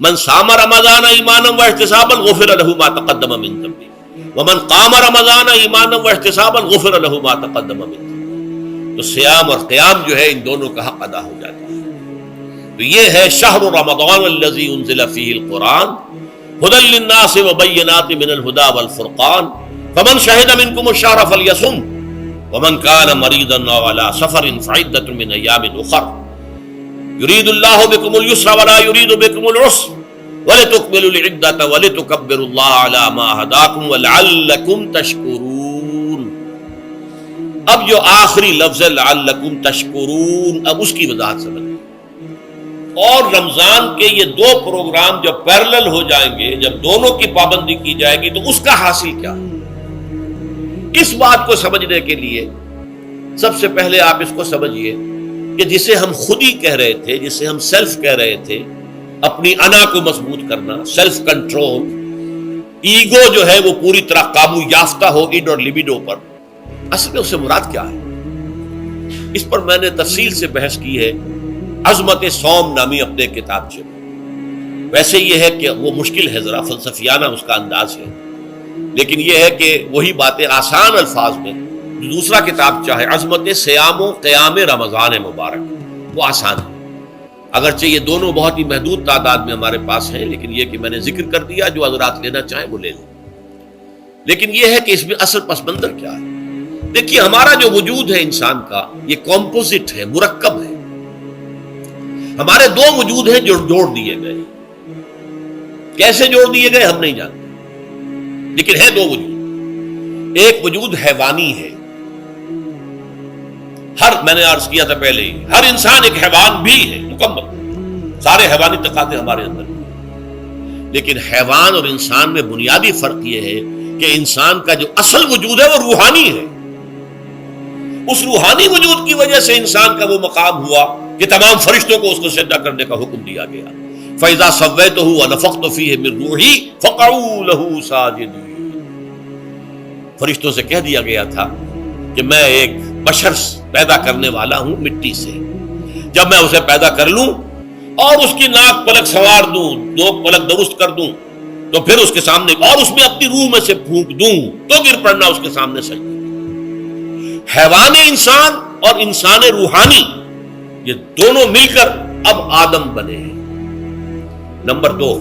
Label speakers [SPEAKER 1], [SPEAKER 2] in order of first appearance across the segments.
[SPEAKER 1] من صام رمضان ایمانا واحتسابا غفر له ما تقدم من ذنبه ومن قام رمضان ایمانا واحتسابا غفر له ما تقدم من ذنبه. تو سیام اور قیام جو ہے ان دونوں کا حق ادا ہو جاتا ہے. تو یہ ہے شہر رمضان الذی انزل فیہ القرآن ھدی للناس وبینات من الھدی والفرقان فمن شہد منکم الشہر فلیصم ومن کان مریضا او علی سفر فعدۃ من ایام اخر یرید اللہ بکم اليسر ولا یرید بکم العسر ولتکملوا العدۃ ولتکبروا اللہ علی ما ھداکم ولعلکم تشکرون. اب جو آخری لفظ ہے لعلکم تشکرون، اب اس کی وضاحت سمجھ. اور رمضان کے یہ دو پروگرام جب پیرلل ہو جائیں گے، جب دونوں کی پابندی کی جائے گی، تو اس کا حاصل کیا ہے؟ اس بات کو سمجھنے کے لیے سب سے پہلے آپ اس کو سمجھیے کہ جسے ہم خود ہی کہہ رہے تھے، جسے ہم سیلف کہہ رہے تھے، اپنی انا کو مضبوط کرنا، سیلف کنٹرول، ایگو جو ہے وہ پوری طرح قابو یافتہ ہو اڈ اور لیبیڈو پر، اصل میں اس سے مراد کیا ہے؟ اس پر میں نے تفصیل سے بحث کی ہے عظمت صوم نامی اپنے کتابچے میں. ویسے یہ ہے کہ وہ مشکل ہے، ذرا فلسفیانہ اس کا انداز ہے، لیکن یہ ہے کہ وہی باتیں آسان الفاظ میں دوسرا کتاب چاہے عظمت سیام و قیام رمضان مبارک، وہ آسان ہے. اگرچہ یہ دونوں بہت ہی محدود تعداد میں ہمارے پاس ہیں، لیکن یہ کہ میں نے ذکر کر دیا، جو حضرات لینا چاہیں وہ لے لیں. لیکن یہ ہے کہ اس میں اصل پس منظر کیا ہے. دیکھیے ہمارا جو وجود ہے انسان کا، یہ کمپوزٹ ہے، مرکب ہے. ہمارے دو وجود ہیں جو جوڑ دیے گئے. کیسے جوڑ دیے گئے ہم نہیں جانتے، لیکن ہے دو وجود. ایک وجود حیوانی ہے، میں نے عرض کیا تھا پہلے ہی، ہر انسان ایک حیوان بھی ہے مکمل، سارے حیوانی تقاضے ہمارے اندر ہیں. لیکن حیوان اور انسان میں بنیادی فرق یہ ہے کہ انسان کا جو اصل وجود ہے وہ روحانی ہے. اس روحانی وجود کی وجہ سے انسان کا وہ مقام ہوا کہ تمام فرشتوں کو اس کو سجدہ کرنے کا حکم دیا گیا. فَإِذَا سَوَّيْتُهُ وَنَفَخْتُ فِيهِ مِن رُوحِي فَقَعُوا لَهُ سَاجِدِينَ. فرشتوں سے کہہ دیا گیا تھا کہ میں ایک بشر پیدا کرنے والا ہوں مٹی سے. جب میں اسے پیدا کر لوں اور اس کی ناک پلک سنوار دوں، دو پلک درست کر دوں، تو پھر اس کے سامنے اور اس میں اپنی روح میں سے پھونک دوں تو گر پڑنا اس کے سامنے سجدہ. حیوان انسان اور انسان روحانی یہ دونوں مل کر اب آدم بنے ہیں. نمبر دو،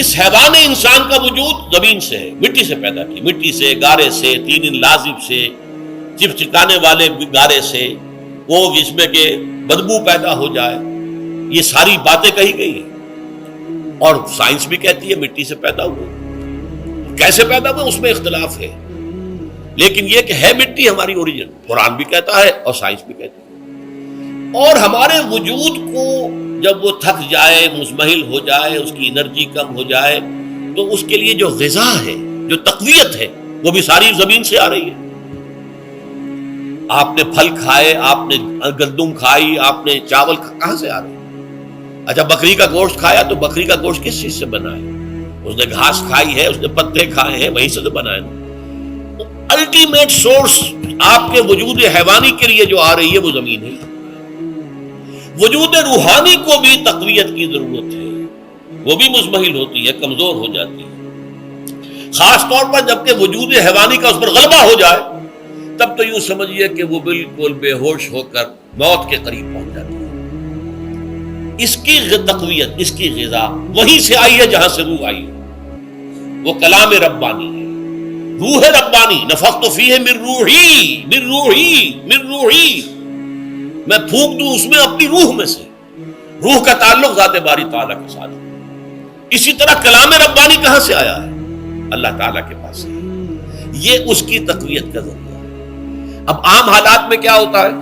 [SPEAKER 1] اس حیوان انسان کا وجود زمین سے ہے، مٹی سے پیدا کی، مٹی سے، گارے سے، تین لازب سے، چپچکانے والے گارے سے، وہ جس میں کہ بدبو پیدا ہو جائے، یہ ساری باتیں کہی گئی ہیں. اور سائنس بھی کہتی ہے مٹی سے پیدا ہوا. کیسے پیدا ہوا اس میں اختلاف ہے، لیکن یہ کہ ہے مٹی ہماری اوریجن. قرآن بھی کہتا ہے اور سائنس بھی کہتی ہے. اور ہمارے وجود کو جب وہ تھک جائے، مزمحل ہو جائے، اس کی انرجی کم ہو جائے، تو اس کے لیے جو غذا ہے، جو تقویت ہے، وہ بھی ساری زمین سے آ رہی ہے. آپ نے پھل کھائے، آپ نے گندم کھائی، آپ نے چاول کہاں سے آ رہے ہیں؟ اچھا بکری کا گوشت کھایا تو بکری کا گوشت کس چیز سے بنا ہے؟ اس نے گھاس کھائی ہے، اس نے پتے کھائے ہیں، وہیں سے تو بنا ہے. الٹیمیٹ سورس آپ کے وجود حیوانی کے لیے جو آ رہی ہے وہ زمین ہے. وجود روحانی کو بھی تقویت کی ضرورت ہے، وہ بھی مزمحل ہوتی ہے، کمزور ہو جاتی ہے. خاص طور پر جبکہ وجود حیوانی کا اس پر غلبہ ہو جائے، تب تو یوں سمجھیے کہ وہ بالکل بے ہوش ہو کر موت کے قریب پہنچ جاتی ہے. اس کی تقویت، اس کی غذا وہیں سے آئی ہے جہاں سے روح آئی ہے. وہ کلام ربانی ہے، روح ربانی. نفخت فیہ من روحی، من روحی، من روحی. میں پھونک دوں اس میں اپنی روح میں سے. روح کا تعلق ذات باری تعالیٰ کے ساتھ. اسی طرح کلام ربانی کہاں سے آیا ہے؟ اللہ تعالیٰ کے پاس ہے. یہ اس کی تقویت کا ذریعہ ہے. اب عام حالات میں کیا ہوتا ہے؟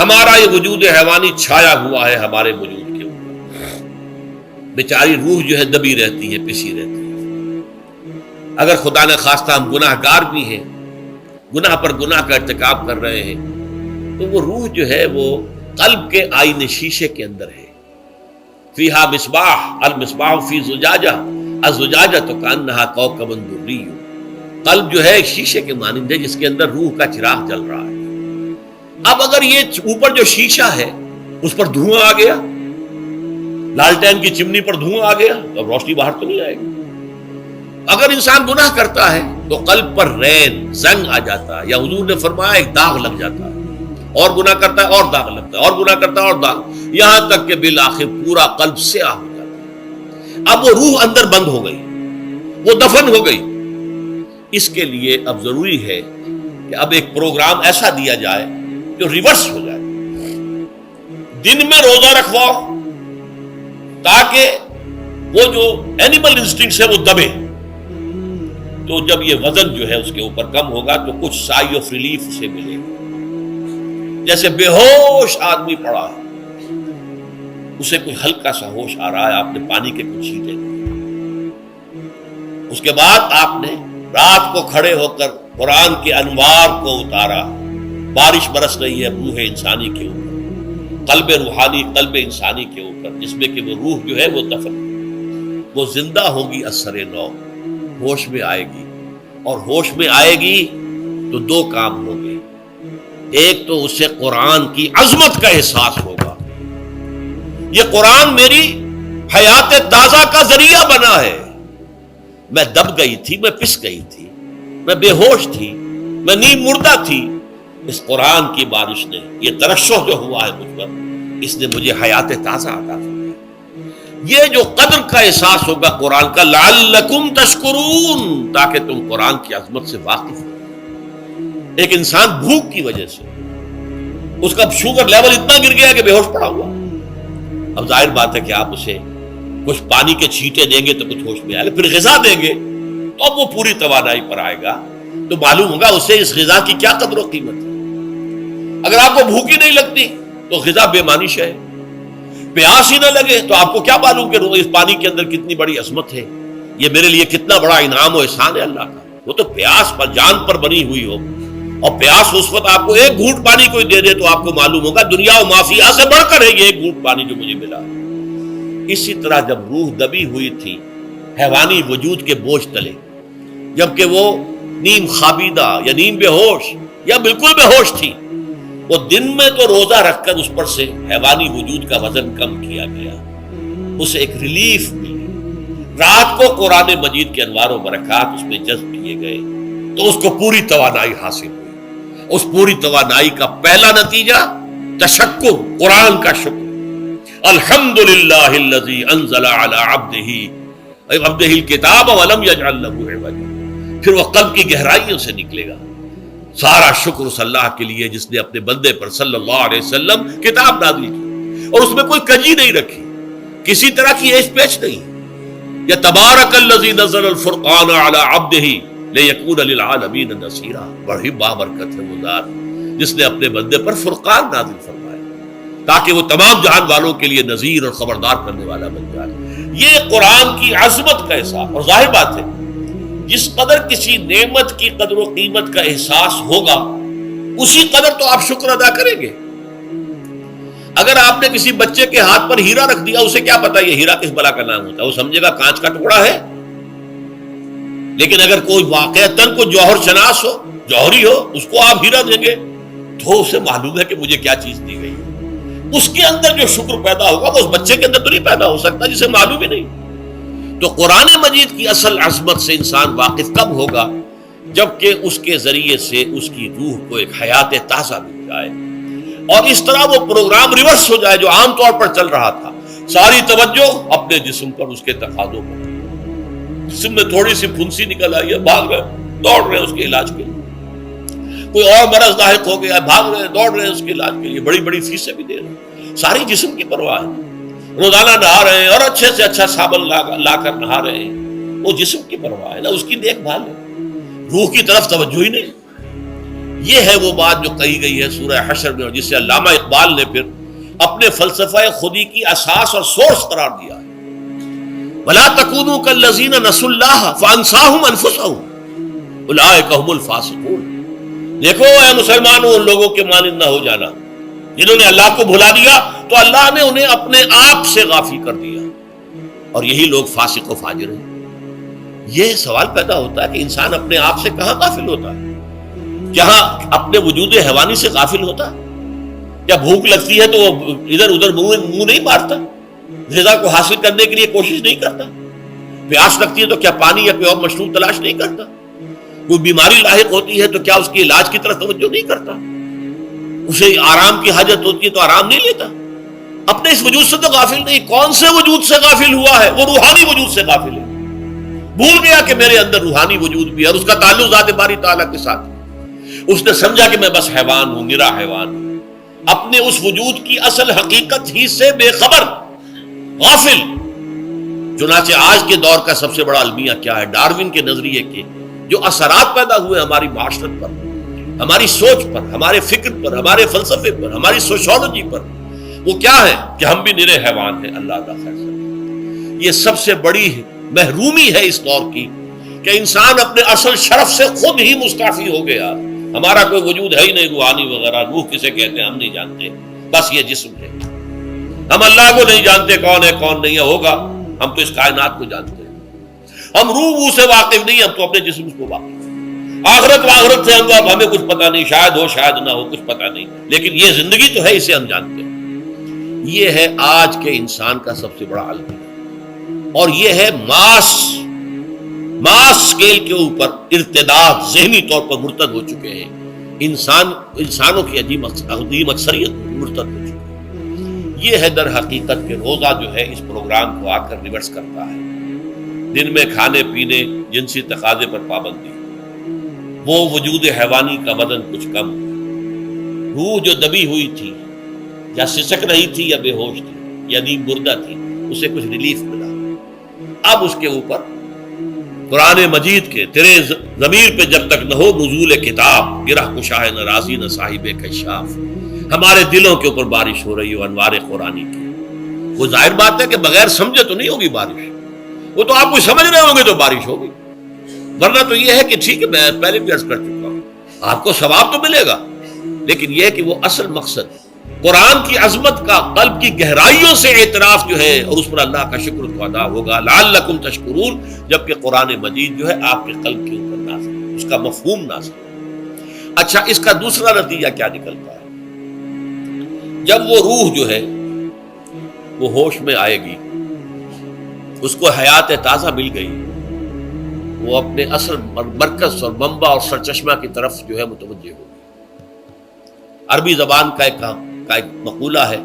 [SPEAKER 1] ہمارا یہ وجود حیوانی چھایا ہوا ہے ہمارے وجود کے اوپر. بیچاری روح جو ہے دبی رہتی ہے، پسی رہتی ہے. اگر خدا نے خواستہ ہم گناہ گار بھی ہیں، گناہ پر گناہ کا ارتکاب کر رہے ہیں، تو وہ روح جو ہے وہ قلب کے آئینے شیشے کے اندر ہے. فیہا مصباح، المصباح فی زجاجہ، الزجاجہ تو کانہا کوکب دری. قلب جو ہے ایک شیشے کے مانند ہے جس کے اندر روح کا چراغ جل رہا ہے. اب اگر یہ اوپر جو شیشہ ہے اس پر دھواں آ گیا، لالٹین کی چمنی پر دھواں آ گیا تو اب روشنی باہر تو نہیں آئے گی۔ اگر انسان گناہ کرتا ہے تو قلب پر رین زنگ آ جاتا ہے، یا حضور نے فرمایا ایک داغ لگ جاتا ہے، اور گناہ کرتا ہے اور داغ لگتا ہے، اور گناہ کرتا ہے اور داغ، یہاں تک کہ بالآخر پورا قلب سیاہ ہو جاتا ہے۔ اب وہ روح اندر بند ہو گئی، وہ دفن ہو گئی۔ اس کے لیے اب ضروری ہے کہ اب ایک پروگرام ایسا دیا جائے جو ریورس ہو جائے۔ دن میں روزہ رکھواؤ تاکہ وہ جو اینیمل انسٹنکٹس ہے وہ دبے، تو جب یہ وزن جو ہے اس کے اوپر کم ہوگا تو کچھ سائی آف ریلیف اسے ملے گا۔ جیسے بے ہوش آدمی پڑا ہے، اسے کوئی ہلکا سا ہوش آ رہا ہے، آپ نے پانی کے کچھ چھینٹے لیے، اس کے بعد آپ نے رات کو کھڑے ہو کر قرآن کے انوار کو اتارا، بارش برس رہی ہے روح انسانی کے اوپر، قلب روحانی، قلب انسانی کے اوپر، جس میں کہ وہ روح جو ہے وہ دفن، وہ زندہ ہوگی اثر نو، ہوش میں آئے گی، اور ہوش میں آئے گی تو دو کام ہوں گے۔ ایک تو اسے قرآن کی عظمت کا احساس ہوگا، یہ قرآن میری حیات تازہ کا ذریعہ بنا ہے، میں دب گئی تھی، میں پس گئی تھی، میں بے ہوش تھی، میں نیم مردہ تھی، اس قرآن کی بارش نے، یہ ترشح جو ہوا ہے مجھ پر، اس نے مجھے حیات تازہ عطا فرمائی۔ یہ جو قدر کا احساس ہوگا قرآن کا، لعلکم تشکرون، تاکہ تم قرآن کی عظمت سے واقف ہو۔ ایک انسان بھوک کی وجہ سے اس کا شوگر لیول اتنا گر گیا کہ بے ہوش پڑا ہوا، اب ظاہر بات ہے کہ آپ اسے کچھ پانی کے چھینٹے دیں گے تو کچھ ہوش میں آئے گا، پھر غذا دیں گے تو اب وہ پوری توانائی پر آئے گا، تو معلوم ہوگا اسے اس غذا کی کیا قدر و قیمت ہے۔ اگر آپ کو بھوک ہی نہیں لگتی تو غذا بے معنی شے ہے، پیاس ہی نہ لگے تو آپ کو کیا معلوم کہ اس پانی کے اندر کتنی بڑی عظمت ہے، یہ میرے لیے کتنا بڑا انعام و احسان ہے اللہ کا۔ وہ تو پیاس پر، جان پر بنی ہوئی ہو، اور پیاس اس وقت آپ کو ایک گھونٹ پانی کوئی دے دے تو آپ کو معلوم ہوگا دنیا و مافیہ سے بڑھ کر ہے یہ ایک گھونٹ پانی جو مجھے ملا۔ اسی طرح جب روح دبی ہوئی تھی حیوانی وجود کے بوجھ تلے، جبکہ وہ نیم خابیدہ یا نیم بے ہوش یا بالکل بے ہوش تھی، وہ دن میں تو روزہ رکھ کر اس پر سے حیوانی وجود کا وزن کم کیا گیا، اسے ایک ریلیف ملی۔ رات کو قرآن مجید کے انوار و برکات اس میں جذب کیے گئے تو اس کو پوری توانائی حاصل ہوئی۔ اس پوری توانائی کا پہلا نتیجہ تشکر، قرآن کا شکر۔ الحمدللہ الذی انزل علی عبدہ الکتاب ولم یجعل لہ عوجا، پھر وہ قلب کی گہرائیوں سے نکلے گا۔ سارا شکر اس اللہ کے لیے جس نے اپنے بندے پر صلی اللہ علیہ وسلم کتاب نازل کی، اور اس میں کوئی کجی نہیں رکھی، کسی طرح کی ایش پیچ نہیں۔ یا تبارک الذی نزل الفرقان علی عبدہ لیکون للعالمین نصیرا، بڑی بابرکت ہے وہ ذات جس نے اپنے بندے پر فرقان نازل فرمایا تاکہ وہ تمام جہان والوں کے لیے نذیر اور خبردار کرنے والا بن جائے۔ یہ قرآن کی عظمت کا احساس، اور ظاہر بات ہے جس قدر کسی نعمت کی قدر و قیمت کا احساس ہوگا اسی قدر تو آپ شکر ادا کریں گے۔ اگر آپ نے کسی بچے کے ہاتھ پر ہیرا رکھ دیا، اسے کیا پتا یہ ہیرا کس بلا کا نام ہوتا ہے، وہ سمجھے گا کانچ کا ٹکڑا ہے۔ لیکن اگر کوئی واقعتاً کوئی جوہر شناس ہو، جوہری ہو، اس کو آپ ہیرا دیں گے تو اسے معلوم ہے کہ مجھے کیا چیز دی گئی ہے، اس کے اندر جو شکر پیدا ہوگا وہ اس بچے کے اندر تو نہیں پیدا ہو سکتا جسے معلوم ہی نہیں۔ تو قرآن مجید کی اصل عظمت سے انسان واقف کب ہوگا؟ جبکہ اس کے ذریعے سے اس کی روح کو ایک حیات تازہ مل جائے، اور اس طرح وہ پروگرام ریورس ہو جائے جو عام طور پر چل رہا تھا، ساری توجہ اپنے جسم پر، اس کے تقاضوں پر۔ جسم میں تھوڑی سی پھنسی نکل آئی ہے، بھاگ رہے دوڑ رہے ہیں اس کے علاج کے لیے، کوئی اور مرض لاحق ہو گیا ہے، بھاگ رہے ہیں دوڑ رہے ہیں اس کے علاج کے لیے، بڑی بڑی فیسیں بھی دے رہے ہیں، ساری جسم کی پرواہ ہے، روزانہ نہا رہے ہیں اور اچھے سے اچھا صابن لا کر نہا رہے ہیں، وہ جسم کی پرواہ ہے نا، اس کی دیکھ بھال ہے، روح کی طرف توجہ ہی نہیں۔ یہ ہے وہ بات جو کہی گئی ہے سورہ حشر میں، اور جسے علامہ اقبال نے پھر اپنے فلسفہ خودی کی اساس اور سورس قرار دیا ہے۔ وَلَا تَكُونُوا كَالَّذِينَ نَسُوا اللَّهَ فَأَنسَاهُمْ أَنفُسَهُمْ أُولَٰئِكَ هُمُ الْفَاسِقُونَ۔ دیکھو اے مسلمانوں، ان لوگوں کے مانند نہ ہو جانا جنہوں نے اللہ کو بھلا دیا تو اللہ نے انہیں اپنے آپ سے غافل کر دیا، اور یہی لوگ فاسق و فاجر ہیں۔ یہ سوال پیدا ہوتا ہے کہ انسان اپنے آپ سے کہاں غافل ہوتا ہے؟ جہاں اپنے وجود حیوانی سے غافل ہوتا ہے؟ یا بھوک لگتی ہے تو وہ ادھر ادھر منہ نہیں مارتا؟ غذا کو حاصل کرنے کے لیے کوشش نہیں کرتا؟ پیاس لگتی ہے تو کیا پانی یا کوئی اور مشروب تلاش نہیں کرتا؟ کوئی بیماری لاحق ہوتی ہے تو کیا اس کے علاج کی طرف توجہ نہیں کرتا؟ اسے آرام کی حاجت ہوتی ہے تو آرام نہیں لیتا؟ اپنے اس وجود سے تو غافل نہیں. کون سے وجود سے غافل ہوا ہے؟ وہ روحانی وجود سے غافل ہے. بھول گیا کہ میرے اندر روحانی وجود بھی ہے اور اس کا تعلق ذات باری تعالیٰ کے ساتھ. اس نے سمجھا کہ میں بس حیوان ہوں، نرا حیوان ہوں، اپنے اس وجود کی اصل حقیقت ہی سے بے خبر، غافل. چنانچہ آج کے دور کا سب سے بڑا المیہ کیا ہے؟ ڈارون کے نظریے کے جو اثرات پیدا ہوئے ہماری معاشرت پر، ہماری سوچ پر، ہمارے فکر پر، ہمارے فلسفے پر، ہماری سوشولوجی پر، وہ کیا ہے کہ ہم بھی نرے حیوان ہیں. اللہ کا خیر سر، یہ سب سے بڑی محرومی ہے اس دور کی کہ انسان اپنے اصل شرف سے خود ہی مستعفی ہو گیا. ہمارا کوئی وجود ہے ہی نہیں، روحانی وغیرہ. روح کسے کہتے ہیں ہم نہیں جانتے، بس یہ جسم ہے. ہم اللہ کو نہیں جانتے کون ہے کون نہیں ہے. ہوگا ہم تو اس کائنات کو جانتے ہیں. ہم روح سے واقف نہیں، ہم تو اپنے جسم کو واقف. آخرت سے ہم ہمیں کچھ پتہ نہیں، شاید ہو شاید نہ ہو، کچھ پتہ نہیں، لیکن یہ زندگی تو ہے، اسے ہم جانتے ہیں. یہ ہے آج کے انسان کا سب سے بڑا المیہ. اور یہ ہے ماس اسکیل کے اوپر ارتداد، ذہنی طور پر مرتد ہو چکے ہیں. انسانوں کی عظیم اکثریت مرتد ہو چکی ہے. یہ ہے در حقیقت کہ روزہ جو ہے اس پروگرام کو آ کر ریورس کرتا ہے. دن میں کھانے پینے، جنسی تقاضے پر پابندی، وہ وجود حیوانی کا بدن کچھ کم، روح جو دبی ہوئی تھی یا سسک رہی تھی یا بے ہوش تھی یا نیم بردہ تھی، اسے کچھ ریلیف ملا. اب اس کے اوپر قرآن مجید کے تیرے ضمیر پہ جب تک نہ ہو نزول کتاب، گرہ کشاہ نہ رازی نہ صاحب کشاف، ہمارے دلوں کے اوپر بارش ہو رہی ہو انوار قرآنی کی. وہ ظاہر بات ہے کہ بغیر سمجھے تو نہیں ہوگی بارش، وہ تو آپ کو سمجھ رہے ہوں گے تو بارش ہوگی. ورنہ تو یہ ہے کہ ٹھیک ہے، میں پہلے بھی عرض کر چکا ہوں، آپ کو ثواب تو ملے گا، لیکن یہ ہے کہ وہ اصل مقصد قرآن کی عظمت کا قلب کی گہرائیوں سے اعتراف جو ہے، اور اس پر اللہ کا شکر تو ادا ہوگا. لعلکم تشکرون، جبکہ قرآن مجید جو ہے آپ کے قلب کے اوپر نازل، اس کا مفہوم نازل. اچھا، اس کا دوسرا نتیجہ کیا نکلتا ہے؟ جب وہ روح جو ہے وہ ہوش میں آئے گی، اس کو حیات تازہ مل گئی، وہ اپنے اصل مرکز اور منبع اور سرچشمہ کی طرف جو ہے متوجہ ہوگی. عربی زبان کا ایک مقولہ ہے،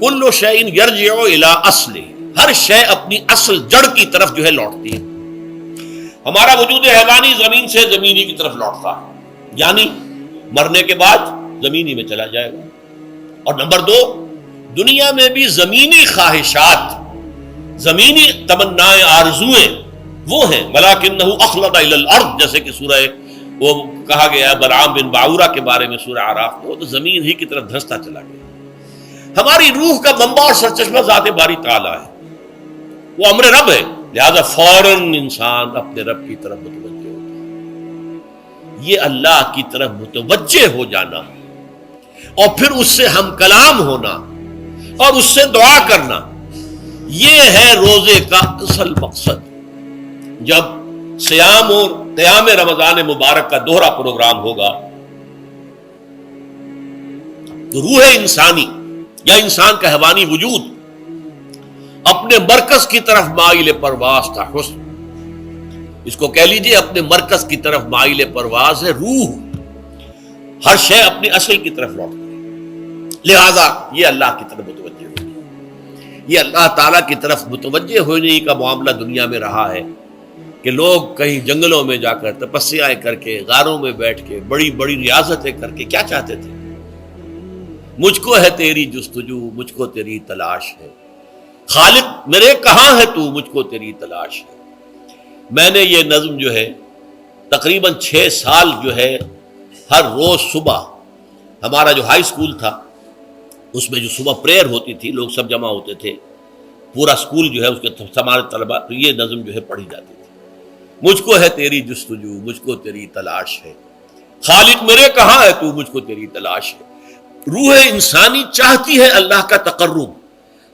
[SPEAKER 1] کل شیء یرجع الی اصلہ، ہر شے اپنی اصل جڑ کی طرف جو ہے لوٹتی ہے. ہمارا وجود حیوانی زمین سے زمینی کی طرف لوٹتا ہے، یعنی مرنے کے بعد زمینی میں چلا جائے گا. اور نمبر 2، دنیا میں بھی زمینی خواہشات، زمینی تمنائیں، آرزویں وہ ہیں. ولکنہ اخلد الی الارض، جیسے کہ سورہ وہ کہا گیا ہے بلعام بن باعورہ کے بارے میں سورہ اعراف میں، وہ تو زمین ہی کی طرف دھنستا چلا گیا. ہماری روح کا منبع اور سرچشمہ ذات باری تعالیٰ ہے، وہ امر رب ہے، لہذا فوراً انسان اپنے رب کی طرف متوجہ ہوتا ہے. یہ اللہ کی طرف متوجہ ہو جانا اور پھر اس سے ہم کلام ہونا اور اس سے دعا کرنا، یہ ہے روزے کا اصل مقصد. جب سیام اور قیام رمضان مبارک کا دوہرا پروگرام ہوگا تو روح انسانی یا انسان کا حیوانی وجود اپنے مرکز کی طرف مائل پرواز تھا. حسن، اس کو کہہ لیجئے اپنے مرکز کی طرف مائل پرواز ہے. روح ہر شے اپنی اصل کی طرف لوٹتی ہے، لہذا یہ اللہ کی طرف متوجہ ہوگی. یہ اللہ تعالیٰ کی طرف متوجہ ہونے کا معاملہ دنیا میں رہا ہے کہ لوگ کہیں جنگلوں میں جا کر تپسیائیں کر کے، غاروں میں بیٹھ کے، بڑی بڑی ریاضتیں کر کے کیا چاہتے تھے؟ مجھ کو ہے تیری جستجو، مجھ کو تیری تلاش ہے. خالق میرے کہاں ہے تو، مجھ کو تیری تلاش ہے. میں نے یہ نظم جو ہے تقریباً 6 سال جو ہے ہر روز صبح، ہمارا جو ہائی اسکول تھا اس میں جو صبح پریئر ہوتی تھی، لوگ سب جمع ہوتے تھے، پورا اسکول جو ہے اس کے ہمارے طلبا، تو یہ نظم جو ہے پڑھی جاتی تھی. مجھ کو ہے تیری جستجو، مجھ کو تیری تلاش ہے. خالق میرے کہاں ہے تو، مجھ کو تیری تلاش ہے. روح انسانی چاہتی ہے اللہ کا تقرب،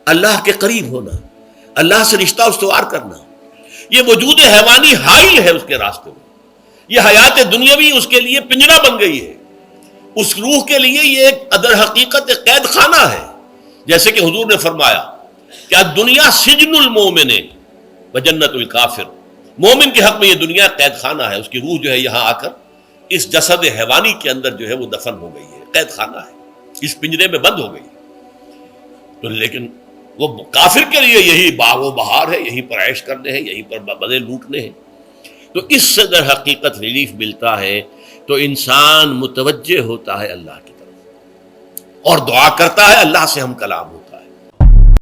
[SPEAKER 1] اللہ کے قریب ہونا، اللہ سے رشتہ استوار کرنا. یہ وجود حیوانی حائل ہے اس کے راستے میں. یہ حیات دنیاوی اس کے لیے پنجرا بن گئی ہے. اس روح کے لیے یہ ایک در حقیقت ایک قید خانہ ہے. جیسے کہ حضور نے فرمایا کہ دنیا سجن المومن و جنت الکافر، مومن کے حق میں یہ دنیا قید خانہ ہے، اس کی روح جو ہے یہاں آ کر اس جسد حیوانی کے اندر جو ہے وہ دفن ہو گئی ہے، قید خانہ ہے، اس پنجرے میں بند ہو گئی ہے۔ تو لیکن وہ کافر کے لیے یہی باغ و بہار ہے، یہیں پر عیش کرنے ہیں، یہیں پر مزے لوٹنے ہیں۔ تو اس سے در حقیقت ریلیف ملتا ہے، تو انسان متوجہ ہوتا ہے اللہ کی طرف اور دعا کرتا ہے اللہ سے ہم کلام ہو۔